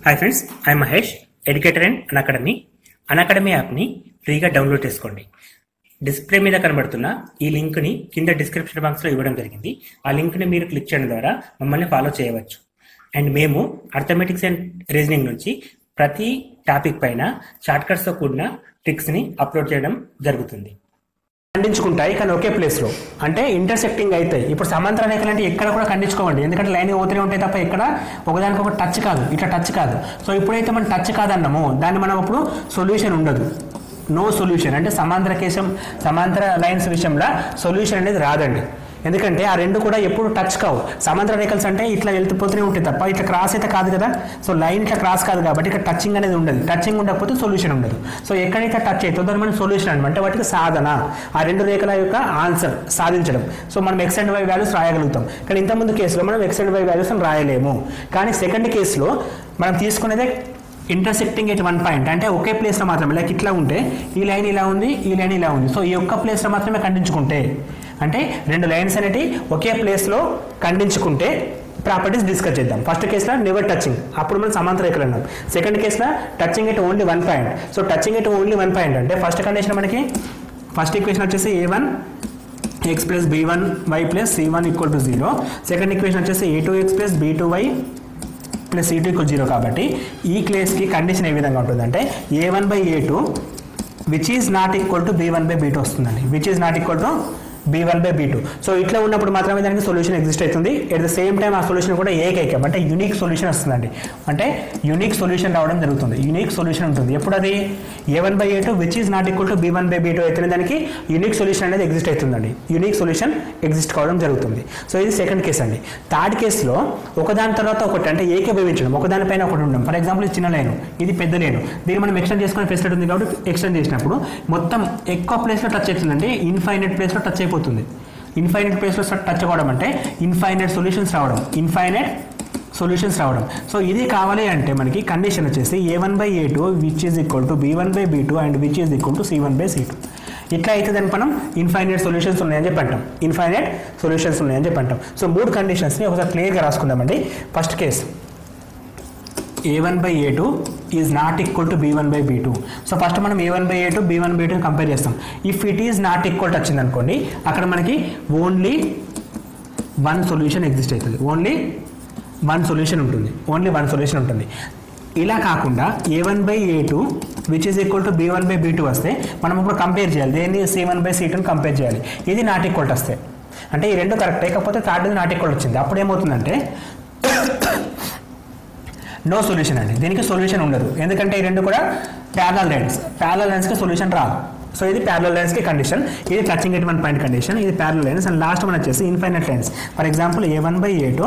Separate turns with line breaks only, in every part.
Hi friends, I Mahesh, educator and Unacademy యాప్ని ఫ్రీగా download చేసుకోండి. డిస్ప్లే మీద కనబడుతున్న ఈ లింక్ని కింద డిస్క్రిప్షన్ బాక్స్లో ఇవ్వడం జరిగింది. ఆ లింక్ని మీరు క్లిక్ చేయడం ద్వారా మమ్మల్ని ఫాలో చేయవచ్చు. అండ్ మేము అర్థమెటిక్స్ అండ్ రీజనింగ్ నుంచి ప్రతి టాపిక్ పైన షార్ట్కట్స్తో కూడిన ట్రిక్స్ని అప్లోడ్ చేయడం జరుగుతుంది. ఖండించుకుంటాయి కానీ ఒకే ప్లేస్లో, అంటే ఇంటర్సెక్టింగ్ అవుతాయి. ఇప్పుడు సమాంతర రేఖలు అంటే ఎక్కడ కూడా ఖండించుకోవండి, ఎందుకంటే లైన్ పోతూనే ఉంటాయి తప్ప ఎక్కడ ఒకదానికి ఒక టచ్ కాదు, ఇట్లా టచ్ కాదు. సో ఇప్పుడైతే మనం టచ్ కాదన్నామో దాన్ని మనం అప్పుడు సొల్యూషన్ ఉండదు, నో సొల్యూషన్. అంటే సమాంతర లైన్స్ విషయంలో సొల్యూషన్ అనేది రాదండి, ఎందుకంటే ఆ రెండు కూడా ఎప్పుడు టచ్ కావు. సమాంతర రేఖల్స్ అంటే ఇట్లా వెళ్ళిపోతూనే ఉంటాయి తప్ప ఇట్లా క్రాస్ అయితే కాదు కదా. సో లైన్ ఇట్లా క్రాస్ కాదు కాబట్టి ఇక్కడ టచింగ్ అనేది ఉండదు. టచింగ్ ఉండకపోతే సొల్యూషన్ ఉండదు. సో ఎక్కడైతే టచ్ అవుతుందో దాన్ని మనం సొల్యూషన్ అనమాట. అంటే వాటికి సాధన, ఆ రెండు రేఖల యొక్క ఆన్సర్ సాధించడం. సో మనం ఎక్స్ అండ్ వై వాల్యూస్ రాయగలుగుతాం, కానీ ఇంతకుముందు కేసులో మనం ఎక్స్ అండ్ వై వాల్యూస్ రాయలేము. కానీ సెకండ్ కేసులో మనం తీసుకునేదే ఇంటర్సెక్టింగ్ ఎట్ వన్ పాయింట్, అంటే ఒకే ప్లేస్లో మాత్రమే. లైక్ ఇట్లా ఉంటే ఈ లైన్ ఇలా ఉంది, ఈ లైన్ ఇలా ఉంది. సో ఈ ఒక్క ప్లేస్లో మాత్రమే ఖండించుకుంటే, అంటే రెండు లైన్స్ అనేవి ఒకే ప్లేస్లో ఖండించుకుంటే ప్రాపర్టీస్ డిస్కస్ చేద్దాం. ఫస్ట్ కేసులో నెవర్ టచింగ్, అప్పుడు మనం సమాంతర రేఖలు అన్నాం. సెకండ్ కేసులో touching at only one point. So touching at only one point అంటే ఫస్ట్ కండిషన్ మనకి ఫస్ట్ ఈక్వేషన్ వచ్చేసి a1 x plus b1 y plus c1 equal to 0. Second equation వచ్చేసి a2x plus b2y plus c2 equal 0. కాబట్టి ఈ కేసుకి condition ఏ విధంగా ఉంటుందంటే a1/a2 which is not equal to b1/b2 వస్తుందండి. Which is not equal to b1/b2. So ఇట్లా ఉన్నప్పుడు మాత్రమే దానికి సొల్యూషన్ ఎగ్జిస్ట్ అవుతుంది. ఎట్ ద సేమ్ టైం ఆ సొల్యూషన్ కూడా ఏకైకం, అంటే యూనిక్ సొల్యూషన్ వస్తుందండి. అంటే యూనిక్ సొల్యూషన్ రావడం జరుగుతుంది, యూనిక్ సొల్యూషన్ ఉంటుంది. ఎప్పుడు అది a1/a2 which is not equal to b1/b2 అయితే దానికి యూనిక్ సొల్యూషన్ అనేది ఎగ్జిస్ట్ అవుతుందండి. యూనిక్ సొల్యూషన్ ఎగ్జిస్ట్ కావడం జరుగుతుంది. సో ఇది సెకండ్ కేసు అండి. థర్డ్ కేసులో ఒకదాని తర్వాత ఒకటి, అంటే ఏకీభవించడం, ఒకదానిపైన ఒకటి ఉండడం. ఫర్ ఎగ్జాంపుల్ ఇది చిన్న లైన్, ఇది పెద్ద లైన్, దీన్ని మనం ఎక్స్టెండ్ చేసుకునే ఫెసిలిటీ ఉంది కాబట్టి ఎక్స్టెండ్ చేసినప్పుడు మొత్తం ఎక్కువ ప్లేస్లో టచ్ అవుతుందండి, ఇన్ఫైనైట్ ప్లేస్లో టచ్ అయిపోతుంది. ఇన్ఫైనైట్ ప్లేస్లో టచ్ అవ్వడం అంటే ఇన్ఫైనైట్ సొల్యూషన్స్ రావడం. సో ఇది కావాలి అంటే మనకి కండిషన్ వచ్చేసి a1/a2 which is equal to b1/b2 and which is equal to c1/c2. ఇట్లా అయితే దానికి మనం ఇన్ఫైనైట్ సొల్యూషన్స్ ఉన్నాయని చెప్పి అంటాం. సో మూడు కండిషన్స్ని ఒకసారి క్లియర్గా రాసుకుందామండి. First case a1/a2 is not equal to b1/b2. So first మనం a1/a2 b1/b2 కంపేర్ చేస్తాం. If it is not equal to వచ్చింది అనుకోండి, అక్కడ మనకి ఓన్లీ వన్ సొల్యూషన్ ఎగ్జిస్ట్ అవుతుంది, ఓన్లీ వన్ సొల్యూషన్ ఉంటుంది. ఇలా కాకుండా a1/a2 which is equal to b1/b2 వస్తే మనం ఇప్పుడు కంపేర్ చేయాలి, దేన్ని c1/c2 కంపేర్ చేయాలి. ఇది నాట్ ఈక్వల్ వస్తే, అంటే ఈ రెండు కరెక్ట్, కాకపోతే థర్డ్ నాట్ ఈక్వల్ వచ్చింది. అప్పుడు ఏమవుతుందంటే నో సొల్యూషన్ అండి, దీనికి సొల్యూషన్ ఉండదు. ఎందుకంటే ఈ రెండు కూడా ప్యారలల్ లైన్స్కి సొల్యూషన్ రాదు. సో ఇది ప్యారలల్ లైన్స్కి కండిషన్, ఇది touching at one point condition, ఇది ప్యారలల్ లైన్స్. అండ్ లాస్ట్ మనం వచ్చేసి infinite lines. For example a1/a2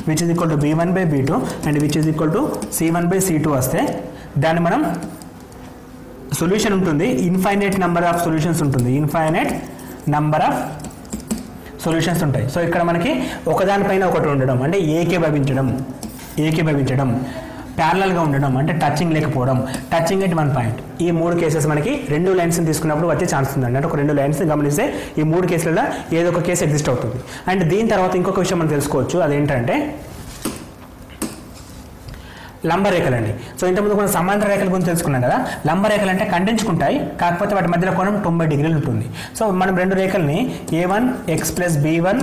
which is equal to b1/b2 and which is equal to c1/c2 వస్తే దాన్ని మనం సొల్యూషన్ ఉంటుంది, ఇన్ఫైనైట్ నెంబర్ ఆఫ్ సొల్యూషన్స్ ఉంటాయి. So ఇక్కడ మనకి ఒకదానిపైన ఒకటి ఉండడం అంటే ఏకీభవించడం, ప్యారలల్గా ఉండడం అంటే టచింగ్ లేకపోవడం, టచింగ్ ఎట్ వన్ పాయింట్. ఈ మూడు కేసెస్ మనకి రెండు లైన్స్ని తీసుకున్నప్పుడు వచ్చే ఛాన్స్ ఉందండి. అంటే ఒక రెండు లైన్స్ని గమనిస్తే ఈ మూడు కేసులలో ఏదో ఒక కేసు ఎగ్జిస్ట్ అవుతుంది. అండ్ దీని తర్వాత ఇంకొక విషయం మనం తెలుసుకోవచ్చు, అదేంటంటే లంబరేఖలండి. సో ఇంతకుముందు మనం సమాంతర రేఖల గురించి తెలుసుకున్నాం కదా. లంబరేఖలు అంటే ఖండించుకుంటాయి, కాకపోతే వాటి మధ్యలో కోణం 90 డిగ్రీలు ఉంటుంది. సో మనం రెండు రేఖల్ని a1 x plus b1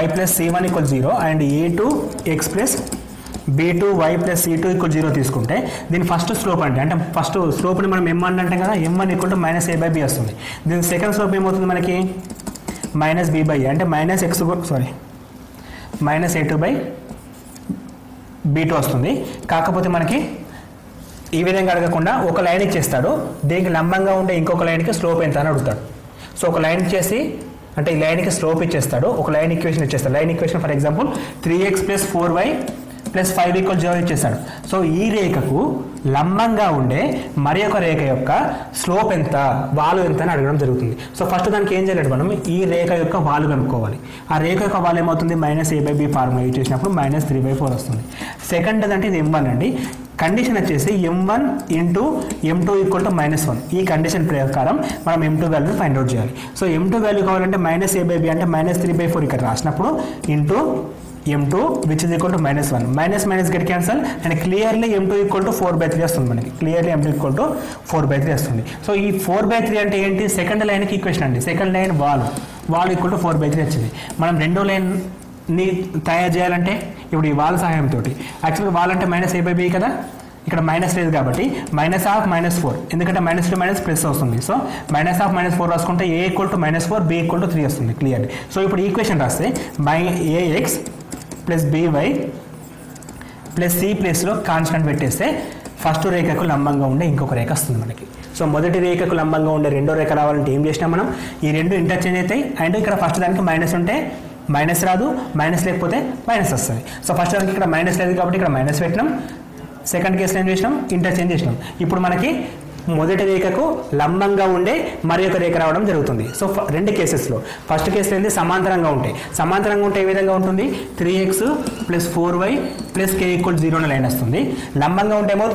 y plus c1 equal 0 and a2 x plus b2 y plus c2 equal 0 తీసుకుంటే దీని ఫస్ట్ స్లోప్ అంటే ఫస్ట్ స్లోప్ని మనం m1 అంటాం కదా, m1 ఈక్వల్ టు -a/b వస్తుంది. దీని సెకండ్ స్లోప్ ఏమవుతుంది మనకి -b/a, అంటే -a2/b2 వస్తుంది. కాకపోతే మనకి ఈ విధంగా అడగకుండా ఒక లైన్ ఇచ్చేస్తాడు, దీనికి లంబంగా ఉండే ఇంకొక లైన్కి స్లోప్ ఎంత అని అడుగుతాడు. సో ఒక లైన్ ఇచ్చేసి, అంటే ఈ లైన్కి స్లోప్ ఇచ్చేస్తాడు, ఒక లైన్ ఈక్వేషన్ ఇచ్చేస్తాడు. Line equation for example 3x plus 4y plus 5 equal 0 ఇచ్చేస్తాడు. సో ఈ రేఖకు లంబంగా ఉండే మరి ఒక రేఖ యొక్క స్లోప్ ఎంత, వాలు ఎంత అని అడగడం జరుగుతుంది. సో ఫస్ట్ దానికి ఏం చేయాలంటే మనం ఈ రేఖ యొక్క వాలు కనుక్కోవాలి. ఆ రేఖ యొక్క వాలు ఏమవుతుంది, -a/b ఫార్ములా యూజ్ చేసినప్పుడు -3/4 వస్తుంది. సెకండ్ అంటే ఇది m1 అండి. కండిషన్ వచ్చేసి m1 into m2 equal to -1. ఈ కండిషన్ ప్రకారం మనం m2 వాల్యూ ఫైండ్ అవుట్ చేయాలి. సో m2 వాల్యూ కావాలంటే -a/b అంటే -3/4 ఇక్కడ రాసినప్పుడు into m2 which is equal to -1 minus get cancel and clearly m2 equal to 4/3 వస్తుంది మనకి clearly m2 equal to 4/3 వస్తుంది. సో ఈ 4/3 అంటే ఏంటి? సెకండ్ లైన్కి ఈక్వేషన్ అండి. Second line wall equal to 4/3 వచ్చింది. మనం రెండో లైన్ ని తయారు చేయాలంటే ఇప్పుడు ఈ వాల్ సహాయంతో యాక్చువల్గా వాల్ అంటే -a/b కదా, ఇక్కడ మైనస్ లేదు కాబట్టి -4 ఎందుకంటే -2 ప్లస్ వస్తుంది. సో -4 రాసుకుంటే a equal to -4 b equal to 3 వస్తుంది క్లియర్లీ. సో ఇప్పుడు ఈక్వేషన్ రాస్తే ax plus by plus c ప్లస్లో కాన్స్టెంట్ పెట్టేస్తే ఫస్ట్ రేఖకు లంబంగా ఉండే ఇంకొక రేఖ వస్తుంది మనకి. సో మొదటి రేఖకు లంబంగా ఉండే రెండో రేఖ రావాలంటే ఏం చేసినా మనం ఈ రెండు ఇంటర్చేంజ్ అవుతాయి. అండ్ ఇక్కడ ఫస్ట్ దానికి మైనస్ ఉంటే మైనస్ రాదు, మైనస్ లేకపోతే మైనస్ వస్తుంది. సో ఫస్ట్ దానికి ఇక్కడ మైనస్ లేదు కాబట్టి ఇక్కడ మైనస్ పెట్టినాం, సెకండ్ కేసులో ఏం చేసినాం? ఇంటర్చేంజ్ చేసినాం. ఇప్పుడు మనకి మొదటి రేఖకు లంబంగా ఉండే మరి ఒక రేఖ రావడం జరుగుతుంది. సో రెండు కేసెస్లో ఫస్ట్ కేసులో ఏంటి? సమాంతరంగా ఉంటాయి. సమాంతరంగా ఉంటే ఏ విధంగా ఉంటుంది? 3x plus 4y plus k equal 0 అనే లైన్ వస్తుంది. లంబంగా ఉంటేమో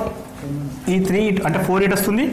ఈ 3 అంటే 4 ఇటు వస్తుంది,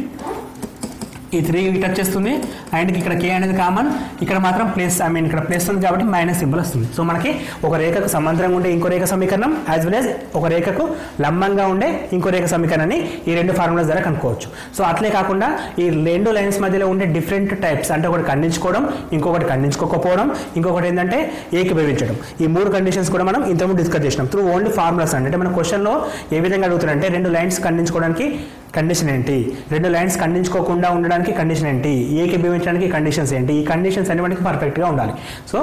ఈ 3 ఇటు వచ్చేస్తుంది. అండ్ ఇక్కడ k అనేది కామన్, ఇక్కడ మాత్రం ప్లస్ ఇక్కడ ప్లస్ ఉంది కాబట్టి మైనస్ సింబల్ వస్తుంది. సో మనకి ఒక రేఖకు సమాంతరంగా ఉండే ఇంకో రేఖ సమీకరణం యాజ్ వెల్ యాజ్ ఒక రేఖకు లంబంగా ఉండే ఇంకో రేఖ సమీకరణాన్ని ఈ రెండు ఫార్ములాస్ ద్వారా కనుక్కోవచ్చు. సో అట్లే కాకుండా ఈ రెండు లైన్స్ మధ్యలో ఉండే డిఫరెంట్ టైప్స్ అంటే ఒకటి ఖండించుకోవడం, ఇంకొకటి ఖండించుకోకపోవడం, ఇంకొకటి ఏంటంటే ఏకీభవించడం. ఈ మూడు కండిషన్స్ కూడా మనం ఇంతకుముందు డిస్కస్ చేసినాం త్రూ ఓన్లీ ఫార్ములాస్. అంటే మన క్వశ్చన్లో ఏ విధంగా అడుగుతారంటే రెండు లైన్స్ ఖండించుకోవడానికి కండిషన్ ఏంటి, రెండు లైన్స్ ఖండించుకోకుండా ఉండడానికి కండిషన్ ఏంటి, ఏకీభవించడానికి కండిషన్స్ ఏంటి, ఈ కండిషన్స్ అన్ని మనకి పర్ఫెక్ట్గా ఉండాలి. సో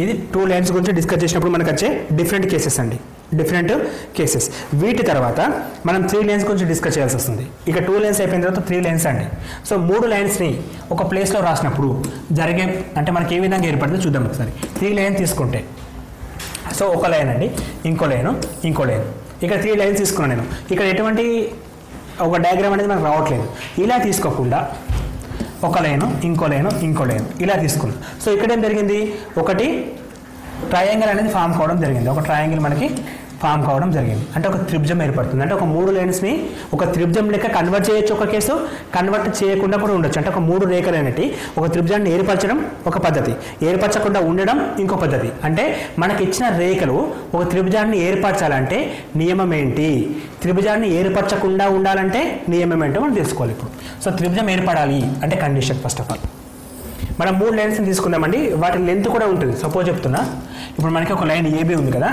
ఇది 2 లైన్స్ గురించి డిస్కస్ చేసినప్పుడు మనకు వచ్చే డిఫరెంట్ కేసెస్ అండి, డిఫరెంట్ కేసెస్. వీటి తర్వాత మనం 3 లైన్స్ గురించి డిస్కస్ చేయాల్సి వస్తుంది. ఇక 2 లైన్స్ అయిపోయిన తర్వాత 3 లైన్స్ అండి. సో 3 లైన్స్ని ఒక ప్లేస్లో రాసినప్పుడు జరిగే అంటే మనకి ఏ విధంగా ఏర్పడుతుందో చూద్దాం ఒకసారి. 3 లైన్ తీసుకుంటే సో ఒక లైన్ అండి, ఇంకో లైన్, ఇంకో లైన్, ఇక్కడ 3 లైన్స్ తీసుకున్నాను నేను. ఇక్కడ ఎటువంటి ఒక డయాగ్రామ్ అనేది మనకు రావట్లేదు. ఇలా తీసుకోకుండా ఒక లైను, ఇంకో లైను, ఇంకో లైను ఇలా తీసుకున్నాం. సో ఇక్కడ ఏం జరిగింది? ఒకటి ట్రయాంగిల్ అనేది ఫామ్ కావడం జరిగింది. ఒక ట్రయాంగిల్ మనకి ఫామ్ కావడం జరిగింది. అంటే ఒక త్రిభుజం ఏర్పడుతుంది. అంటే ఒక 3 లైన్స్ని ఒక త్రిభుజం లెక్క కన్వర్ట్ చేయొచ్చు ఒక కేసు, కన్వర్ట్ చేయకుండా కూడా ఉండొచ్చు. అంటే ఒక 3 రేఖలు అనేటి ఒక త్రిభుజాన్ని ఏర్పరచడం ఒక పద్ధతి, ఏర్పరచకుండా ఉండడం ఇంకో పద్ధతి. అంటే మనకి ఇచ్చిన రేఖలు ఒక త్రిభుజాన్ని ఏర్పరచాలంటే నియమం ఏంటి, త్రిభుజాన్ని ఏర్పరచకుండా ఉండాలంటే నియమం ఏంటో మనం తెలుసుకోవాలి. ఇప్పుడు సో త్రిభుజం ఏర్పడాలి అంటే కండిషన్ ఫస్ట్ ఆఫ్ ఆల్ మనం 3 లైన్స్ని తీసుకుందామండి. వాటి లెంత్ కూడా ఉంటుంది. సపోజ్ చెప్తున్నా, ఇప్పుడు మనకి ఒక లైన్ ఏబీ ఉంది కదా.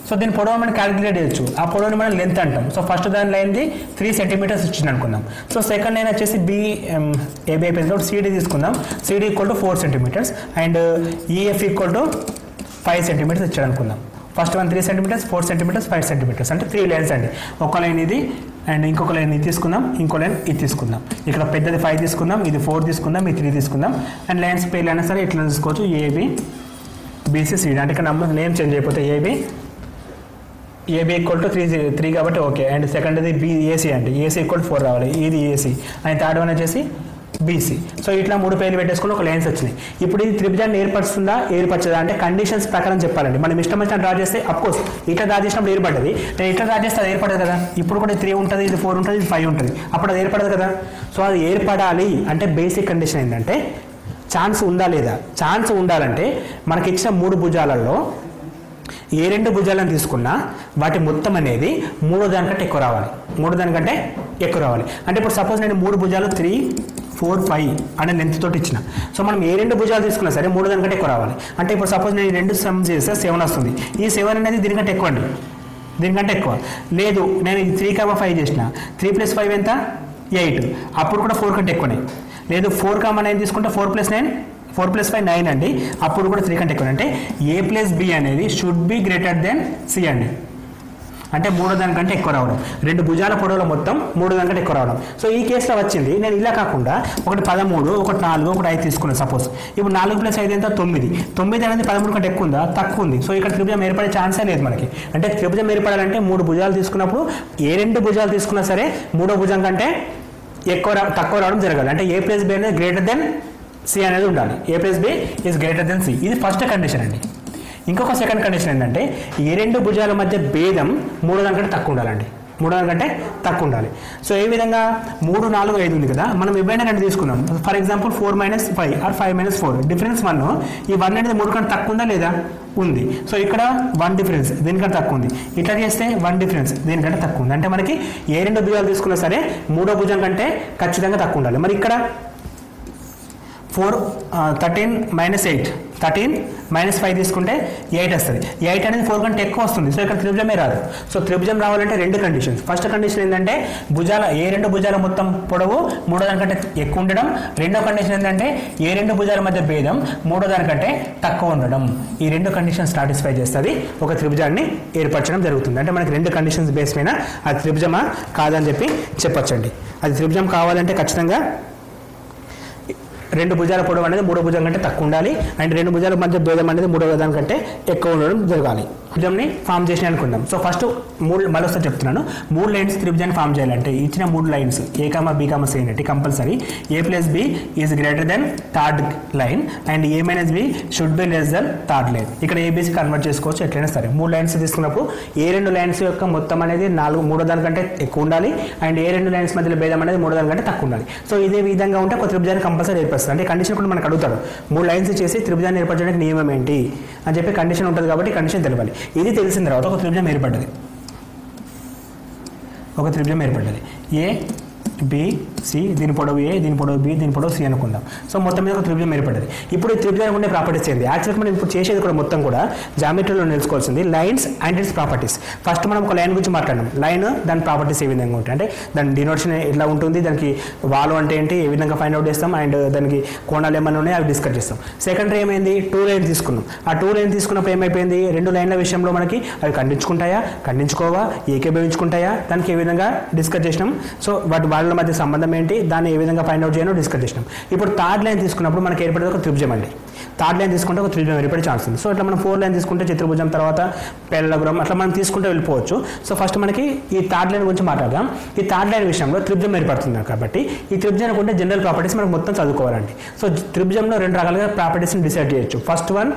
సో దీని పొడవు మనం క్యాలిక్యులేట్ చేయొచ్చు. ఆ పొడవుని మనం లెంత్ అంటాం. సో ఫస్ట్ దాని లైన్ది 3 సెంటీమీటర్స్ ఇచ్చింది అనుకుందాం. సో సెకండ్ లైన్ వచ్చేసి ఏబీ అయిపోయింది కాబట్టి సిడీ తీసుకుందాం. CD equal to 4 centimetres and EF equal to 5 centimetres ఇచ్చాడు అనుకుందాం. First one 3 centimetres, 4 centimetres, 5 centimetres అంటే 3 లైన్స్ అండి. ఒక లైన్ ఇది అండ్ ఇంకొక లైన్ ఇది తీసుకుందాం, ఇంకో లైన్ ఇది తీసుకుందాం. ఇక్కడ పెద్దది 5 తీసుకుందాం, ఇది 4 తీసుకుందాం, ఇది 3 తీసుకుందాం. అండ్ లైన్స్ పేర్లు అయినా సరే ఇట్లా తీసుకోవచ్చు. ఏబి బీసీ సిడి అంటే ఇక్కడ నెంబర్ నేమ్ చేంజ్ అయిపోతే ఏబి ఈక్వల్ టు 3 కాబట్టి ఓకే. అండ్ సెకండ్ది ఏసీ అండి, ఏసీ ఈక్వల్ టు 4 రావాలి. ఇది ఏసీ అండ్ థర్డ్ వన్ వచ్చేసి బీసీ. సో ఇట్లా 3 పేర్లు పెట్టేసుకుని ఒక లైన్స్ వచ్చినాయి. ఇప్పుడు ఇది త్రిభుజాన్ని ఏర్పరుస్తుందా ఏర్పరచదా అంటే కండిషన్స్ ప్రకారం చెప్పాలండి. మనం ఇష్టం వచ్చిన డ్రా చేస్తే అఫ్కోర్స్ ఇట్లా డ్రా చేసినప్పుడు ఏర్పడ్డది, నేను ఇట్లా డ్రా చేస్తే అది ఏర్పడదు కదా. ఇప్పుడు కూడా 3 ఉంటుంది, ఇది 4 ఉంటుంది, ఇది 5 ఉంటుంది, అప్పుడు అది ఏర్పడదు కదా. సో అది ఏర్పడాలి అంటే బేసిక్ కండిషన్ ఏంటంటే ఛాన్స్ ఉందా లేదా. ఛాన్స్ ఉండాలంటే మనకి ఇచ్చిన 3 భుజాలలో ఏ 2 భుజాలను తీసుకున్నా వాటి మొత్తం అనేది 3 దానికంటే ఎక్కువ రావాలి, 3 దానికంటే ఎక్కువ రావాలి. అంటే ఇప్పుడు సపోజ్ నేను 3 భుజాలు 3, 4, 5 అనే లెంత్ తోటి ఇచ్చిన. సో మనం ఏ 2 భుజాలు తీసుకున్నా సరే 3 దానికంటే ఎక్కువ రావాలి. అంటే ఇప్పుడు సపోజ్ నేను ఈ 2 సమ్ చేస్తే 7 వస్తుంది. ఈ 7 అనేది దీనికంటే ఎక్కువ అండి, దీనికంటే ఎక్కువ లేదు. నేను 3,5 చేసిన 3 + 5 ఎంత 8, అప్పుడు కూడా 4 కంటే ఎక్కువనే. లేదు 4,9 తీసుకుంటే 4 + 9 4 + 5 9 అండి, అప్పుడు కూడా 3 కంటే ఎక్కువ. అంటే ఏ ప్లస్ బి అనేది should be greater than C అండి. అంటే 3 దానికంటే ఎక్కువ రావడం, 2 భుజాల పొడవులో మొత్తం 3 దానికంటే ఎక్కువ రావడం. సో ఈ కేసులో వచ్చింది. నేను ఇలా కాకుండా ఒకటి 13, ఒకటి 4, ఒకటి 5 తీసుకున్నాను సపోజ్. ఇప్పుడు 4 + 5 ఎంత 9. 9 అనేది 13 కంటే ఎక్కువ ఉందా తక్కువ ఉంది. సో ఇక్కడ త్రిభుజం ఏర్పడే ఛాన్సే లేదు మనకి. అంటే త్రిభుజం ఏర్పడాలంటే 3 భుజాలు తీసుకున్నప్పుడు ఏ 2 భుజాలు తీసుకున్నా సరే 3వ భుజం కంటే తక్కువ రావడం జరగాలి. అంటే ఏ ప్లస్ బి అనేది గ్రేటర్ దెన్ సి అనేది ఉండాలి. A plus B is greater than C. ఇది ఫస్ట్ కండిషన్ అండి. ఇంకొక సెకండ్ కండిషన్ ఏంటంటే ఏ 2 భుజాల మధ్య భేదం 3 దానికంటే తక్కువ ఉండాలండి. 300 కంటే తక్కువ ఉండాలి. సో ఏ విధంగా 3, 4, 5 ఉంది కదా, మనం ఏవైనా రెండు తీసుకుందాం. For example 4 - 5 or 5 - 4 difference 1. ఈ 1 అనేది 3 కంటే తక్కువ ఉందా లేదా? ఉంది. సో ఇక్కడ 1 డిఫరెన్స్ దీనికంటే తక్కువ ఉంది. ఇట్లా చేస్తే 1 డిఫరెన్స్ దీనికంటే తక్కువ ఉంది. అంటే మనకి ఏ రెండు భుజాలు తీసుకున్నా సరే మూడో భుజం కంటే ఖచ్చితంగా తక్కువ ఉండాలి. మరి ఇక్కడ 13 - 8 13 - 5 తీసుకుంటే 8 వస్తుంది. 8 అనేది 4 కంటే ఎక్కువ వస్తుంది. సో ఇక్కడ త్రిభుజమే రాదు. సో త్రిభుజం రావాలంటే రెండు కండిషన్స్. ఫస్ట్ కండిషన్ ఏంటంటే ఏ రెండు భుజాల మొత్తం పొడవు మూడో దానికంటే ఎక్కువ ఉండడం. రెండో కండిషన్ ఏంటంటే ఏ రెండు భుజాల మధ్య భేదం మూడో దానికంటే తక్కువ ఉండడం. ఈ రెండు కండిషన్స్ సాటిస్ఫై చేస్తుంది ఒక త్రిభుజాన్ని ఏర్పరచడం జరుగుతుంది. అంటే మనకి రెండు కండిషన్స్ బేస్ పైన అది త్రిభుజమా కాదని చెప్పి చెప్పొచ్చండి. అది త్రిభుజం కావాలంటే ఖచ్చితంగా రెండు భుజాల పొడవు అనేది మూడో భుజం కంటే తక్కువ ఉండాలి. అండ్ రెండు భుజాల మధ్య భేదం అనేది మూడో దానికంటే ఎక్కువ ఉండడం జరగాలి. త్రిభుజంని ఫామ్ చేసిన అనుకుందాం. సో ఫస్ట్ మరోసారి చెప్తున్నాను. 3 లైన్స్ త్రిభుజాన్ని ఫామ్ చేయాలంటే ఇచ్చిన 3 లైన్స్ A, B, C అనేటి compulsory A + B is greater then third line and A - B should be less than third line. ఇక్కడ ABC కన్వర్ట్ చేసుకోవచ్చు ఎట్లయినా సరే. 3 లైన్స్ తీసుకున్నప్పుడు ఏ రెండు లైన్స్ యొక్క మొత్తం అనేది మూడో దానికంటే ఎక్కువ ఉండాలి అండ్ ఏ రెండు లైన్స్ మధ్యలో భేదం అనేది మూడో దానికంటే తక్కువ ఉండాలి. సో ఇదే విధంగా ఉంటే ఒక త్రిభుజాన్ని కంపల్సరీ ఏర్పరుస్తుంది. అంటే కండిషన్ కూడా మనకు అడుగుతాడు 3 లైన్స్ చేసి త్రిభుజాన్ని ఏర్పరచడానికి నియమం ఏంటి అని చెప్పి కండిషన్ ఉంటుంది కాబట్టి కండిషన్ తెలియాలి. ఇది తెలిసిన తర్వాత ఒక త్రిభుజం ఏర్పడ్డది. A, B, C దీని పొడవు A, దీని పొడవు B, దీని పొడవు C అనుకుందాం. సో మొత్తం మీద ఒక త్రిభుజం ఏర్పడ్డది. ఇప్పుడు ఈ త్రిభుజానికి ఉండే ప్రాపర్టీస్ ఏంటి? యాక్చువల్గా మనం ఇప్పుడు చేసేది కూడా మొత్తం కూడా జామెట్రీలో నేర్చుకోవాల్సింది lines and its properties. First మనం ఒక లైన్ గురించి మాట్లాడడం. లైన్ దాని ప్రాపర్టీస్ ఏ విధంగా ఉంటాయి అంటే దాని డినోషన్ ఎట్లా ఉంటుంది, దానికి వాలు అంటే ఏంటి, ఏ విధంగా ఫైండ్ అవుట్ చేస్తాం అండ్ దానికి కోణాలు ఏమైనా ఉన్నాయి అవి డిస్కస్ చేస్తాం. సెకండరీ ఏమైంది 2 లైన్ తీసుకున్నాం. ఆ 2 లైన్ తీసుకున్నప్పుడు ఏమైపోయింది 2 లైన్ల విషయంలో మనకి అవి ఖండించుకుంటాయా, ఖండించుకోవా, ఏకీభవించుకుంటాయా, దానికి ఏ విధంగా డిస్కస్ చేసినాం. సో వాళ్ళ మధ్య సంబంధం ఏంటి, దాన్ని ఏ విధంగా ఫైండ్ అవుట్ చేయాలో డిస్కస్ చేసినాం. ఇప్పుడు థర్డ్ లైన్ తీసుకున్నప్పుడు మనకి ఏర్పడేది ఒక త్రిభుజం అండి. థర్డ్ లైన్ తీసుకుంటే ఒక త్రిభుజం ఏర్పడే ఛాన్స్ ఉంది. సో ఇట్లా మనం 4 లైన్ తీసుకుంటే చతుర్భుజం, తర్వాత పెల్లగురం అట్లా మనం తీసుకుంటే వెళ్ళిపోవచ్చు. సో ఫస్ట్ మనకి ఈ థర్డ్ లైన్ గురించి మాట్లాడదాం. ఈ థర్డ్ లైన్ విషయంలో త్రిభుజం ఏర్పడుతుంది కాబట్టి ఈ త్రిభుజానికి ఉంటే జనరల్ ప్రాపర్టీస్ మనకు మొత్తం చదువుకోవాలండి. సో త్రిభుజంలో 2 రకాలుగా ప్రాపర్టీస్ని డిసైడ్ చేయొచ్చు. ఫస్ట్ వన్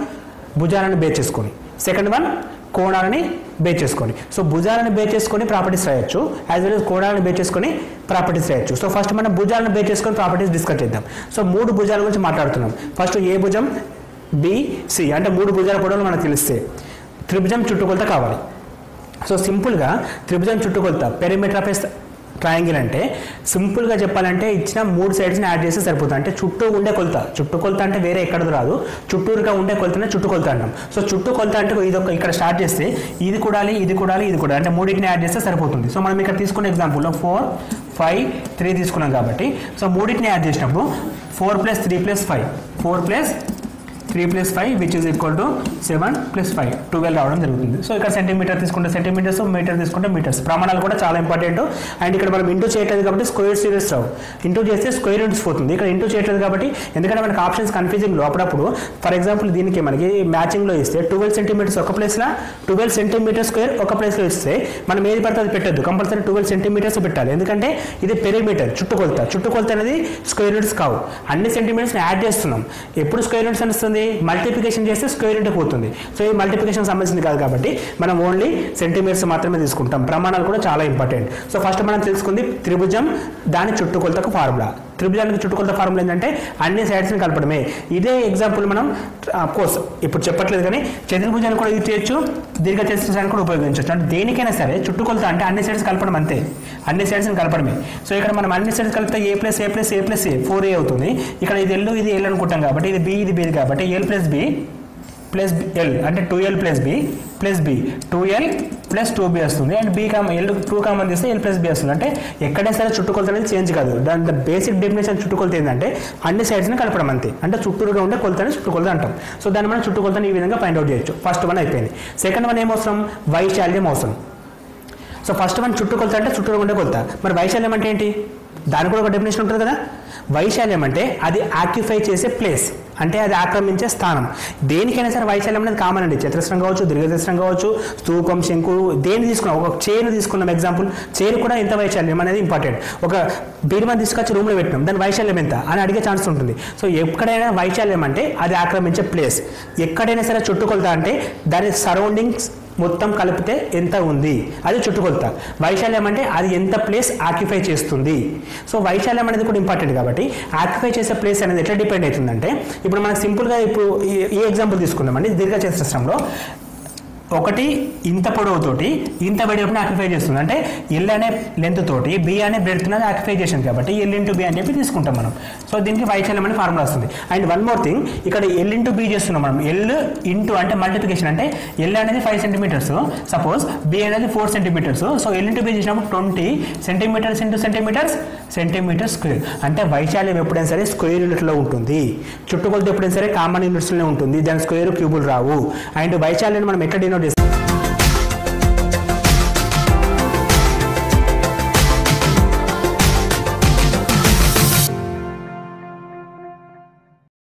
భుజాలను బేస్ చేసుకొని, సెకండ్ వన్ కోణాలని బేస్ చేసుకొని. సో భుజాలను బేస్ చేసుకొని ప్రాపర్టీస్ రాయొచ్చు, యాజ్ వెల్ as కోణాలను బేస్ చేసుకొని ప్రాపర్టీస్ రాయొచ్చు. సో ఫస్ట్ మనం భుజాలను బేస్ చేసుకొని ప్రాపర్టీస్ డిస్కస్ చేద్దాం. సో 3 భుజాల గురించి మాట్లాడుతున్నాం. ఫస్ట్ ఏ భుజం, B, C అంటే 3 భుజాల పొడవులు మనకు తెలిస్తే త్రిభుజం చుట్టుకొలత కావాలి. సో సింపుల్గా త్రిభుజం చుట్టుకొలత పెరిమీటర్ ఆఫ్ ట్రయాంగిల్ అంటే సింపుల్గా చెప్పాలంటే ఇచ్చిన 3 సైడ్స్ని యాడ్ చేస్తే సరిపోతుంది. అంటే చుట్టూ ఉండే కొలత, చుట్టూ కొలత అంటే వేరే ఎక్కడది రాదు, చుట్టూరుగా ఉండే కొలతనే చుట్టూ కొలత అంటాం. సో చుట్టూ కొలత అంటే ఇది ఇక్కడ స్టార్ట్ చేస్తే ఇది కూడాలి, ఇది కూడాలి, ఇది కూడా అంటే 3టిని యాడ్ చేస్తే సరిపోతుంది. సో మనం ఇక్కడ తీసుకునే ఎగ్జాంపుల్లో 4, 5, 3 తీసుకున్నాం కాబట్టి సో 3టిని యాడ్ చేసినప్పుడు 4 + 3 + 5 4 + 3 + 5 విచ్ ఈజ్ ఈక్వల్ టు 7 + 5 12 రావడం జరుగుతుంది. సో ఇక్కడ సెంటీమీటర్ తీసుకుంటే సెంటీమీటర్స్, మీటర్ తీసుకుంటే మీటర్స్. ప్రమాణాలు కూడా చాలా ఇంపార్టెంట్. అండ్ ఇక్కడ మనం ఇంటూ చేయట్లేదు కాబట్టి స్క్వేర్ సిరీస్ రావు, ఇంటూ చేస్తే స్క్వేర్ రూట్స్ పోతుంది. ఇక్కడ ఇంటూ చేయట్లేదు కాబట్టి ఎందుకంటే మనకి ఆప్షన్స్ కన్ఫ్యూజింగ్లో అప్పుడప్పుడు ఫర్ ఎగ్జాంపుల్ దీనికి మనకి మ్యాచింగ్లో ఇస్తే 12 సెంటీమీటర్స్ ఒక ప్లేస్లో 12 సెంటీమీటర్ స్క్వేర్ ఒక ప్లేస్లో ఇస్తే మనం ఏది పడితే అది పెట్టద్దు, కంపల్సరీ 12 సెంటీమీటర్స్ పెట్టాలి. ఎందుకంటే ఇది పెరిమీటర్ చుట్టుకొలత, చుట్టుకొలత అనేది స్క్వేర్ రూట్స్ కావు. అన్ని సెంటీమీటర్స్ని యాడ్ చేస్తున్నాం. ఎప్పుడు స్క్వేర్ రూట్స్ అనిస్తుంది మల్టిప్లికేషన్ చేస్తే స్క్వేర్ రూట్ పోతుంది. సో ఈ మల్టిప్లికేషన్ సంబంధించింది కాదు కాబట్టి మనం ఓన్లీ సెంటీమీటర్స్ మాత్రమే తీసుకుంటాం. ప్రమాణాలు కూడా చాలా ఇంపార్టెంట్. సో ఫస్ట్ మనం తెలుసుకుంది త్రిభుజం దాని చుట్టుకొలతకు ఫార్ములా. త్రిభుజానికి చుట్టుకొలత ఫార్ములా ఏంటంటే అన్ని సైడ్స్ని కలపడమే. ఇదే ఎగ్జాంపుల్ మనం కోర్స్ ఇప్పుడు చెప్పట్లేదు కానీ చతుర్భుజాన్ని కూడా యూజ్ చేయొచ్చు, దీర్ఘచతురస్రాన్ని కూడా ఉపయోగించవచ్చు. అంటే దేనికైనా సరే చుట్టుకొలత అంటే అన్ని సైడ్స్ కలపడం అంతే, అన్ని సైడ్స్ని కలపడమే. సో ఇక్కడ మనం అన్ని సైడ్స్ కలిపితే A + A + A + A 4A అవుతుంది. ఇక్కడ ఇది L, ఇది L అనుకుంటాం కాబట్టి ఇది B, ఇది B కాబట్టి L + B + L అంటే 2L + B + B 2L + 2B వస్తుంది. అండ్ B L 2 కామన్ తీస్తే L + B వస్తుంది. అంటే ఎక్కడైనా సరే చుట్టుకొలత అనేది చేంజ్ కాదు. దాని బేసిక్ డెఫినేషన్ చుట్టుకొలత ఏంటంటే అన్ని సైడ్స్ని కలపడం అంతే. అంటే చుట్టూరుగా ఉండే కొలతని చుట్టుకొలత అంటాం. సో దాన్ని మనం చుట్టుకొలతని ఈ విధంగా ఫైండ్ అవుట్ చేయొచ్చు. ఫస్ట్ వన్ అయిపోయింది. సెకండ్ వన్ ఏమవసరం, వైశాల్యం అవసరం. సో ఫస్ట్ వన్ చుట్టుకొలత అంటే చుట్టూరు ఉండే కొలత. మరి వైశాల్యం అంటే ఏంటి, దానికి కూడా ఒక డెఫినేషన్ ఉంటుంది కదా. వైశాల్యం అంటే అది ఆక్యుపై చేసే ప్లేస్, అంటే అది ఆక్రమించే స్థానం. దేనికైనా సరే వైశాల్యం అనేది కామన్ అండి. చతురస్రం కావచ్చు, దీర్ఘచతురస్రం కావచ్చు, స్తూపం, శంకు, దేన్ని తీసుకున్నాం. ఒక చైర్ తీసుకున్నాం ఎగ్జాంపుల్, చైర్ కూడా ఎంత వైశాల్యం అనేది ఇంపార్టెంట్. ఒక బీరువాని తీసుకొచ్చి రూమ్లో పెట్టినాం, దాని వైశాల్యం ఎంత అని అడిగే ఛాన్స్ ఉంటుంది. సో ఎక్కడైనా వైశాల్యం అంటే అది ఆక్రమించే ప్లేస్. ఎక్కడైనా సరే చుట్టుకొలత అంటే దాని సరౌండింగ్స్ మొత్తం కలిపితే ఎంత ఉంది, అది చుట్టుకొలత. వైశాల్యం అంటే అది ఎంత ప్లేస్ ఆక్యుపై చేస్తుంది. సో వైశాల్యం అనేది కూడా ఇంపార్టెంట్ కాబట్టి ఆక్యుపై చేసే ప్లేస్ అనేది ఎట్లా డిపెండ్ అవుతుందంటే, ఇప్పుడు మనకు సింపుల్గా ఇప్పుడు ఈ ఎగ్జాంపుల్ తీసుకుందామండి. దీర్ఘచతురస్రంలో ఒకటి ఇంత పొడవుతోటి ఇంత వెడల్పుని ఆక్యుపై చేస్తుంది. అంటే ఎల్ అనే లెంత్ తోటి బి అనే బ్రెడ్త్ అనేది ఆక్యుపై చేసింది కాబట్టి ఎల్ ఇంటూ బి అని చెప్పి తీసుకుంటాం మనం. సో దీనికి వైశాల్యం అనే ఫార్ములా వస్తుంది. అండ్ వన్ మోర్ థింగ్, ఇక్కడ ఎల్ ఇంటూ బి చేస్తున్నాం మనం. ఎల్ ఇంటూ అంటే మల్టిప్లికేషన్, అంటే ఎల్ అనేది 5 సెంటీమీటర్స్, సపోజ్ బి అనేది 4 centimetres. So L into B చేసినప్పుడు 20 సెంటీమీటర్స్ ఇంటూ సెంటీమీటర్ స్క్వేర్. అంటే వైశాల్యం ఎప్పుడైనా సరే స్క్వేర్ యూనిట్లో ఉంటుంది, చుట్టుకొలత ఎప్పుడైనా సరే కామన్ యూనిట్స్లోనే ఉంటుంది, దాని స్క్వేర్ క్యూబులు రావు. అండ్ వైశాల్యాన్ని మనం ఎక్కడ డినోట్ చేస్తాం?